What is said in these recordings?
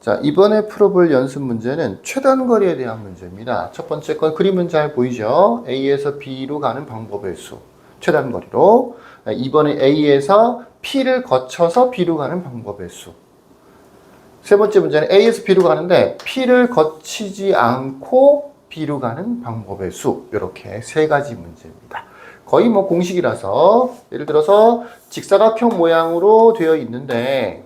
자, 이번에 풀어볼 연습 문제는 최단거리에 대한 문제입니다. 첫 번째 건 그림은 잘 보이죠? A에서 B로 가는 방법의 수. 최단거리로. 이번에 A에서 P를 거쳐서 B로 가는 방법의 수. 세 번째 문제는 A에서 B로 가는데 P를 거치지 않고 B로 가는 방법의 수. 이렇게 세 가지 문제입니다. 거의 뭐 공식이라서 예를 들어서 직사각형 모양으로 되어 있는데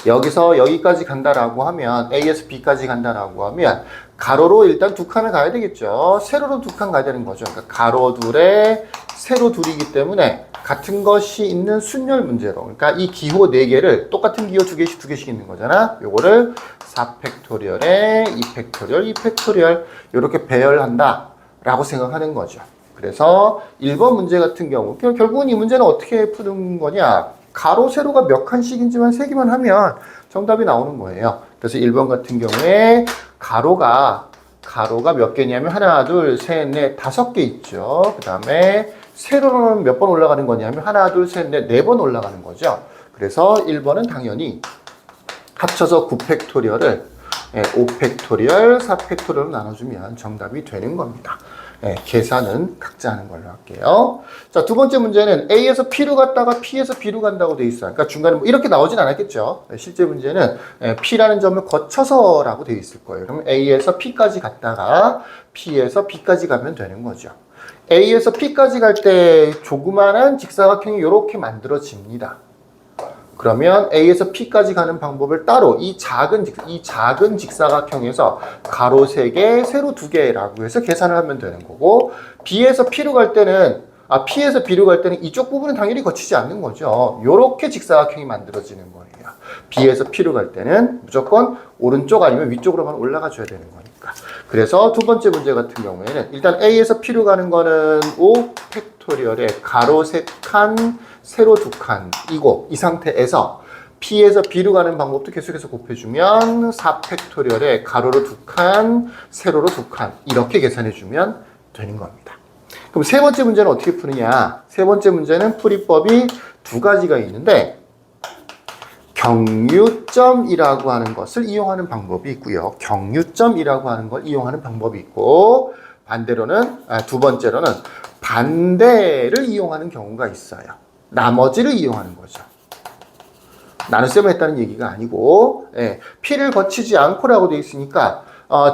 여기서 여기까지 간다라고 하면 A에서 B까지 간다라고 하면 가로로 일단 두 칸을 가야 되겠죠. 세로로 두 칸 가야 되는 거죠. 그러니까 가로 둘에 세로 둘이기 때문에 같은 것이 있는 순열 문제로, 그러니까 이 기호 4개를 똑같은 기호 2개씩 있는 거잖아. 요거를 4팩토리얼에 2팩토리얼, 2팩토리얼 이렇게 배열한다 라고 생각하는 거죠. 그래서 1번 문제 같은 경우 결국은 이 문제는 어떻게 푸는 거냐, 가로 세로가 몇 칸씩인지만 세기만 하면 정답이 나오는 거예요. 그래서 1번 같은 경우에 가로가 몇 개냐면 하나, 둘, 셋, 넷, 5개 있죠. 그 다음에 세로는 몇 번 올라가는 거냐면 하나, 둘, 셋, 넷, 4번 올라가는 거죠. 그래서 1번은 당연히 합쳐서 9팩토리얼을 5팩토리얼, 4팩토리얼로 나눠주면 정답이 되는 겁니다. 계산은 각자 하는 걸로 할게요. 자, 두 번째 문제는 A에서 P로 갔다가 P에서 B로 간다고 돼 있어요. 그러니까 중간에 뭐 이렇게 나오진 않았겠죠. 실제 문제는 P라는 점을 거쳐서라고 돼 있을 거예요. 그러면 A에서 P까지 갔다가 P에서 B까지 가면 되는 거죠. A에서 P까지 갈 때 조그마한 직사각형이 이렇게 만들어집니다. 그러면 A에서 P까지 가는 방법을 따로 이 작은 직사각형에서 가로 3개, 세로 2개라고 해서 계산을 하면 되는 거고, B에서 P로 갈 때는 P에서 B로 갈 때는 이쪽 부분은 당연히 거치지 않는 거죠. 요렇게 직사각형이 만들어지는 거예요. B에서 P로 갈 때는 무조건 오른쪽 아니면 위쪽으로만 올라가 줘야 되는 거니까. 그래서 두 번째 문제 같은 경우에는 일단 A에서 P로 가는 거는 5팩토리얼에 가로 3칸, 세로 2칸 이고, 이 상태에서 P에서 B로 가는 방법도 계속해서 곱해주면 4팩토리얼에 가로로 2칸, 세로로 2칸 이렇게 계산해주면 되는 겁니다. 그럼 세 번째 문제는 어떻게 푸느냐? 세 번째 문제는 풀이법이 두 가지가 있는데 경유점이라고 하는 것을 이용하는 방법이 있고요. 경유점이라고 하는 걸 이용하는 방법이 있고, 반대로는 두 번째로는 반대를 이용하는 경우가 있어요. 나머지를 이용하는 거죠. 나눗셈을 했다는 얘기가 아니고, P를 거치지 않고라고 되어 있으니까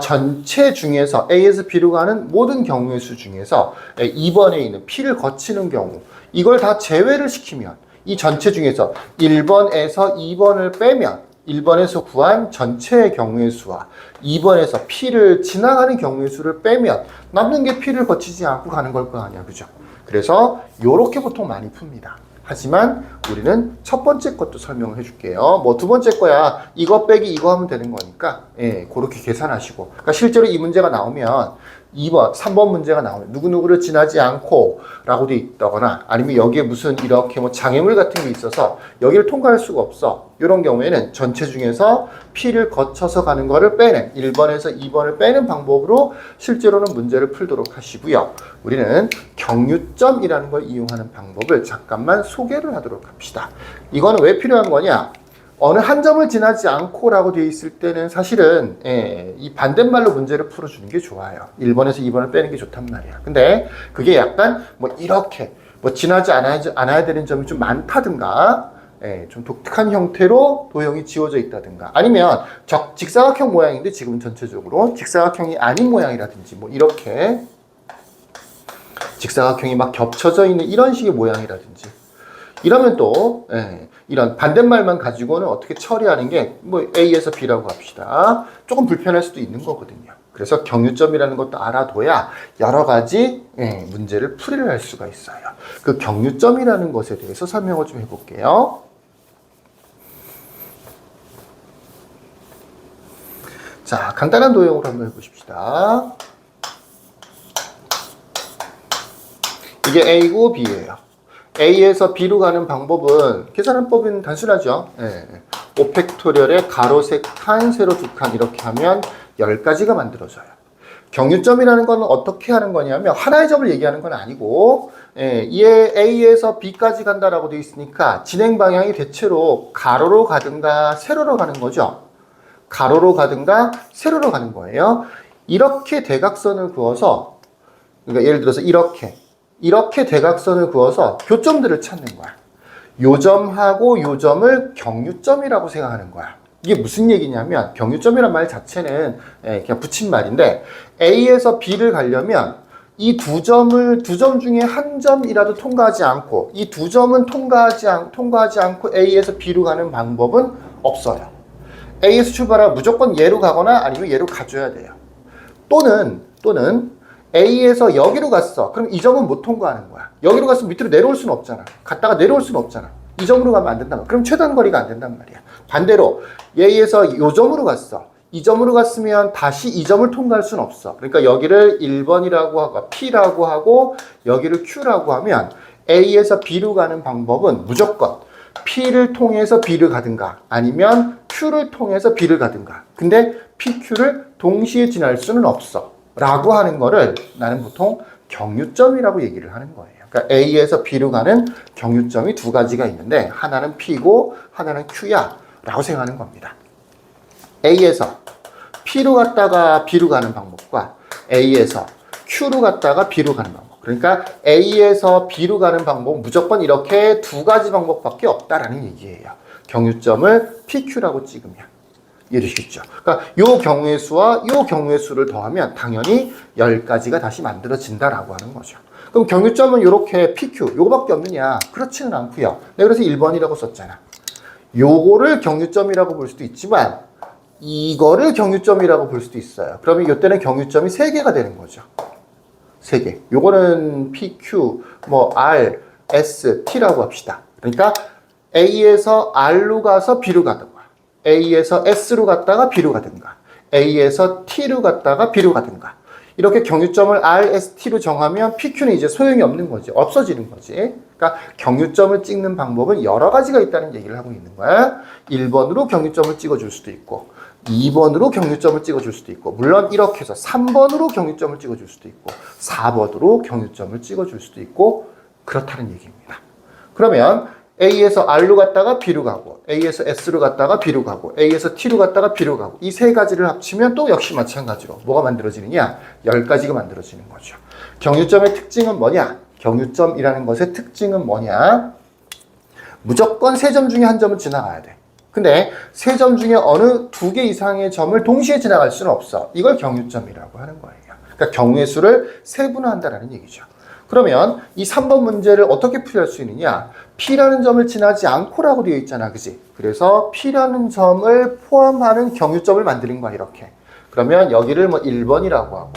전체 중에서 A에서 B로 가는 모든 경우의 수 중에서 2번에 있는 P를 거치는 경우, 이걸 다 제외를 시키면 이 전체 중에서 1번에서 2번을 빼면 1번에서 구한 전체의 경우의 수와 2번에서 P를 지나가는 경우의 수를 빼면 남는 게 P를 거치지 않고 가는 걸 거 아니야, 그죠? 그래서 요렇게 보통 많이 풉니다. 하지만 우리는 첫 번째 것도 설명을 해줄게요. 뭐 두 번째 거야 이거 빼기 이거 하면 되는 거니까 그렇게 계산하시고, 그러니까 실제로 이 문제가 나오면 2번, 3번 문제가 나오면 누구누구를 지나지 않고 라고 돼 있다거나, 아니면 여기에 무슨 이렇게 뭐 장애물 같은 게 있어서 여기를 통과할 수가 없어. 이런 경우에는 전체 중에서 P를 거쳐서 가는 거를 빼는 1번에서 2번을 빼는 방법으로 실제로는 문제를 풀도록 하시고요. 우리는 경유점이라는 걸 이용하는 방법을 잠깐만 소개를 하도록 합시다. 이거는 왜 필요한 거냐? 어느 한 점을 지나지 않고라고 되어 있을 때는 사실은 이 반대말로 문제를 풀어주는 게 좋아요. 1번에서 2번을 빼는 게 좋단 말이야. 근데 그게 약간 뭐 이렇게 뭐 지나지 않아야 되는 점이 좀 많다든가, 좀 독특한 형태로 도형이 지워져 있다든가, 아니면 직사각형 모양인데 지금 전체적으로 직사각형이 아닌 모양이라든지, 뭐 이렇게 직사각형이 막 겹쳐져 있는 이런 식의 모양이라든지, 이러면 또 이런 반대말만 가지고는 어떻게 처리하는 게 뭐 A에서 B라고 합시다. 조금 불편할 수도 있는 거거든요. 그래서 경유점이라는 것도 알아둬야 여러 가지 문제를 풀이를 할 수가 있어요. 그 경유점이라는 것에 대해서 설명을 좀 해볼게요. 자, 간단한 도형으로 한번 해보십시다. 이게 A고 B예요. A에서 B로 가는 방법은 계산법은 단순하죠. 5팩토리얼에 가로 3칸, 세로 2칸 이렇게 하면 10가지가 만들어져요. 경유점이라는 건 어떻게 하는 거냐면 하나의 점을 얘기하는 건 아니고, 얘 A에서 B까지 간다라고 되어 있으니까 진행 방향이 대체로 가로로 가든가 세로로 가는 거죠. 가로로 가든가 세로로 가는 거예요. 이렇게 대각선을 그어서, 그러니까 예를 들어서 이렇게 대각선을 그어서 교점들을 찾는 거야. 요 점하고 요 점을 경유점이라고 생각하는 거야. 이게 무슨 얘기냐면 경유점이란 말 자체는 그냥 붙인 말인데 A에서 B를 가려면 이 두 점 중에 한 점이라도 통과하지 않고 이 두 점은 통과하지 않고 A에서 B로 가는 방법은 없어요. A에서 출발하면 무조건 얘로 가거나 아니면 얘로 가줘야 돼요. 또는 A에서 여기로 갔어. 그럼 이 점은 못 통과하는 거야. 여기로 갔으면 밑으로 내려올 수는 없잖아. 갔다가 내려올 수는 없잖아. 이 점으로 가면 안 된단 말이야. 그럼 최단 거리가 안 된단 말이야. 반대로 A에서 이 점으로 갔어. 이 점으로 갔으면 다시 이 점을 통과할 수는 없어. 그러니까 여기를 1번이라고 하고 P라고 하고 여기를 Q라고 하면 A에서 B로 가는 방법은 무조건 P를 통해서 B를 가든가 아니면 Q를 통해서 B를 가든가. 근데 PQ를 동시에 지날 수는 없어. 라고 하는 거를 나는 보통 경유점이라고 얘기를 하는 거예요. 그러니까 A에서 B로 가는 경유점이 두 가지가 있는데 하나는 P고 하나는 Q야 라고 생각하는 겁니다. A에서 P로 갔다가 B로 가는 방법과 A에서 Q로 갔다가 B로 가는 방법. 그러니까 A에서 B로 가는 방법은 무조건 이렇게 두 가지 방법밖에 없다라는 얘기예요. 경유점을 PQ라고 찍으면. 이해되시겠죠? 그러니까 요 경우의 수와 요 경우의 수를 더하면 당연히 10가지가 다시 만들어진다라고 하는 거죠. 그럼 경유점은 이렇게 PQ, 요거밖에 없느냐? 그렇지는 않고요. 내가 그래서 1번이라고 썼잖아. 요거를 경유점이라고 볼 수도 있지만 이거를 경유점이라고 볼 수도 있어요. 그러면 이때는 경유점이 3개가 되는 거죠. 3개. 요거는 PQ, R, S, T라고 합시다. 그러니까 A에서 R로 가서 B로 가든가 A에서 S로 갔다가 B로 가든가 A에서 T로 갔다가 B로 가든가 이렇게 경유점을 R, S, T로 정하면 PQ는 이제 소용이 없는 거지. 없어지는 거지. 그러니까 경유점을 찍는 방법은 여러 가지가 있다는 얘기를 하고 있는 거야. 1번으로 경유점을 찍어줄 수도 있고 2번으로 경유점을 찍어줄 수도 있고 물론 이렇게 해서 3번으로 경유점을 찍어줄 수도 있고 4번으로 경유점을 찍어줄 수도 있고 그렇다는 얘기입니다. 그러면 A에서 R로 갔다가 B로 가고 A에서 S로 갔다가 B로 가고 A에서 T로 갔다가 B로 가고 이 세 가지를 합치면 또 역시 마찬가지로 뭐가 만들어지느냐? 10가지가 만들어지는 거죠. 경유점의 특징은 뭐냐? 경유점이라는 것의 특징은 뭐냐? 무조건 세 점 중에 한 점은 지나가야 돼. 근데 세 점 중에 어느 2개 이상의 점을 동시에 지나갈 수는 없어. 이걸 경유점이라고 하는 거예요. 그러니까 경우의 수를 세분화한다는 얘기죠. 그러면 이 3번 문제를 어떻게 풀이할 수 있느냐? P라는 점을 지나지 않고라고 되어 있잖아. 그지? 그래서 P라는 점을 포함하는 경유점을 만드는 거야. 이렇게. 그러면 여기를 1번이라고 하고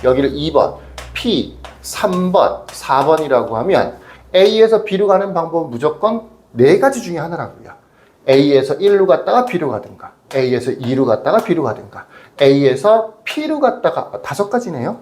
여기를 2번, P, 3번, 4번이라고 하면 A에서 B로 가는 방법은 무조건 4가지 중에 하나라고요. A에서 1로 갔다가 B로 가든가 A에서 2로 갔다가 B로 가든가 A에서 P로 갔다가 5가지네요.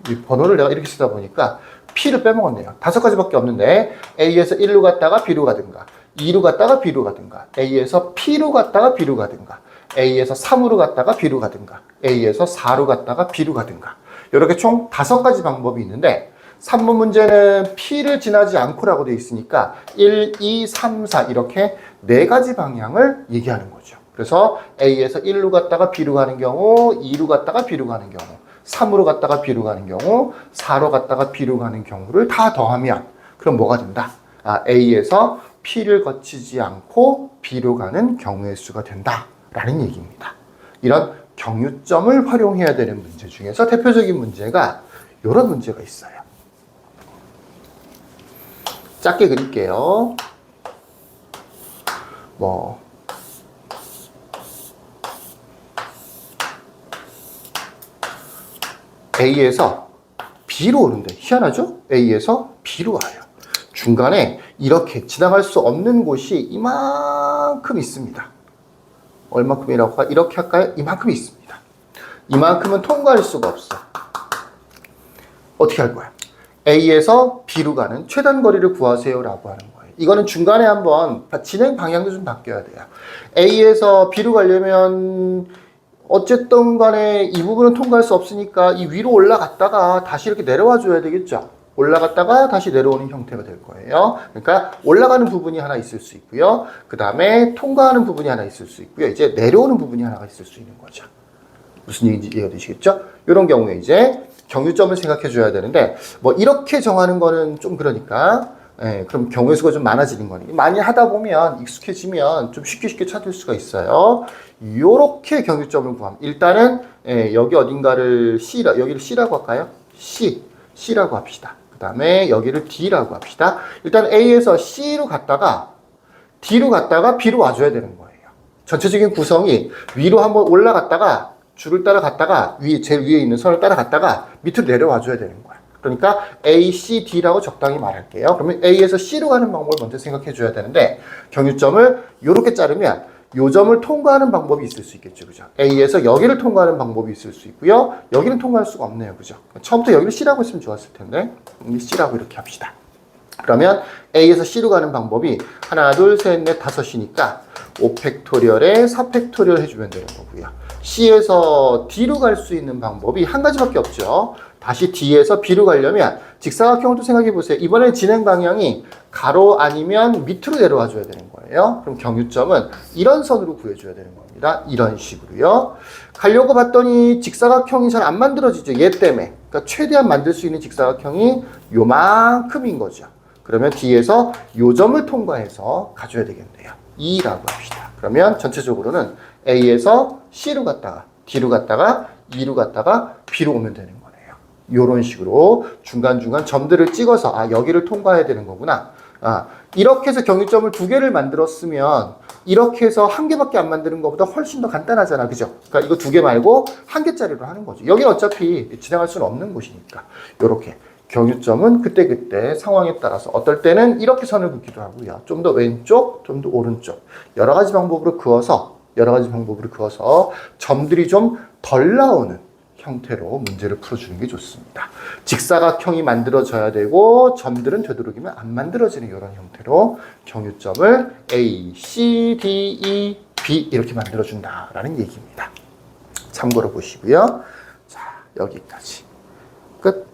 이 번호를 내가 이렇게 쓰다 보니까 P를 빼먹었네요. 5가지밖에 없는데 A에서 1로 갔다가 B로 가든가 2로 갔다가 B로 가든가 A에서 P로 갔다가 B로 가든가 A에서 3으로 갔다가 B로 가든가 A에서 4로 갔다가 B로 가든가 이렇게 총 5가지 방법이 있는데 3번 문제는 P를 지나지 않고라고 되어 있으니까 1, 2, 3, 4 이렇게 4가지 방향을 얘기하는 거죠. 그래서 A에서 1로 갔다가 B로 가는 경우 2로 갔다가 B로 가는 경우 3으로 갔다가 B로 가는 경우 4로 갔다가 B로 가는 경우를 다 더하면 그럼 뭐가 된다? A에서 P를 거치지 않고 B로 가는 경우의 수가 된다라는 얘기입니다. 이런 경유점을 활용해야 되는 문제 중에서 대표적인 문제가 이런 문제가 있어요. 짧게 그릴게요. A에서 B로 오는데 희한하죠? A에서 B로 와요. 중간에 이렇게 지나갈 수 없는 곳이 이만큼 있습니다. 얼마큼이라고 할까? 이렇게 할까요? 이만큼이 있습니다. 이만큼은 통과할 수가 없어. 어떻게 할 거야? A에서 B로 가는 최단 거리를 구하세요 라고 하는 거예요. 이거는 중간에 한번 진행 방향도 좀 바뀌어야 돼요. A에서 B로 가려면 어쨌든 간에 이 부분은 통과할 수 없으니까 이 위로 올라갔다가 다시 이렇게 내려와 줘야 되겠죠. 올라갔다가 다시 내려오는 형태가 될 거예요. 그러니까 올라가는 부분이 하나 있을 수 있고요. 그 다음에 통과하는 부분이 하나 있을 수 있고요. 이제 내려오는 부분이 하나가 있을 수 있는 거죠. 무슨 얘기인지 이해가 되시겠죠? 이런 경우에 이제 경유점을 생각해 줘야 되는데 뭐 이렇게 정하는 거는 좀 그러니까 그럼 경우의 수가 좀 많아지는 거니 많이 하다 보면 익숙해지면 좀 쉽게 찾을 수가 있어요. 요렇게 경유점을 구하면 일단은 여기 어딘가를 여기를 C라고 할까요? C라고 합시다. 그 다음에 여기를 D라고 합시다. 일단 A에서 C로 갔다가 D로 갔다가 B로 와줘야 되는 거예요. 전체적인 구성이 위로 한번 올라갔다가 줄을 따라갔다가 제일 위에 있는 선을 따라갔다가 밑으로 내려와 줘야 되는 거야. 그러니까 A, C, D라고 적당히 말할게요. 그러면 A에서 C로 가는 방법을 먼저 생각해 줘야 되는데 경유점을 이렇게 자르면 요 점을 통과하는 방법이 있을 수 있겠죠. 그죠? A에서 여기를 통과하는 방법이 있을 수 있고요. 여기는 통과할 수가 없네요. 그죠? 처음부터 여기를 C라고 했으면 좋았을 텐데 C라고 이렇게 합시다. 그러면 A에서 C로 가는 방법이 하나, 둘, 셋, 넷, 다섯이니까 5팩토리얼에 4팩토리얼 해주면 되는 거고요. C에서 D로 갈 수 있는 방법이 한 가지밖에 없죠. 다시 D에서 B로 가려면 직사각형도 생각해 보세요. 이번에 진행 방향이 가로 아니면 밑으로 내려와 줘야 되는 거예요. 그럼 경유점은 이런 선으로 구해줘야 되는 겁니다. 이런 식으로요. 가려고 봤더니 직사각형이 잘 안 만들어지죠. 얘 때문에. 그러니까 최대한 만들 수 있는 직사각형이 요만큼인 거죠. 그러면 D에서 요 점을 통과해서 가줘야 되겠네요. 2라고 합시다. 그러면 전체적으로는 A에서 C로 갔다가 D로 갔다가 E로 갔다가 B로 오면 되는 거네요. 이런 식으로 중간중간 점들을 찍어서 여기를 통과해야 되는 거구나. 이렇게 해서 경유점을 2개를 만들었으면 이렇게 해서 1개밖에 안 만드는 것보다 훨씬 더 간단하잖아. 그죠? 그러니까 이거 2개 말고 1개짜리로 하는 거죠. 여기는 어차피 지나갈 수는 없는 곳이니까. 이렇게. 경유점은 그때그때 상황에 따라서 어떨 때는 이렇게 선을 긋기도 하고요. 좀 더 왼쪽, 좀 더 오른쪽. 여러 가지 방법으로 그어서 점들이 좀 덜 나오는 형태로 문제를 풀어주는 게 좋습니다. 직사각형이 만들어져야 되고 점들은 되도록이면 안 만들어지는 이런 형태로 경유점을 A, C, D, E, B 이렇게 만들어준다라는 얘기입니다. 참고로 보시고요. 자, 여기까지. 끝.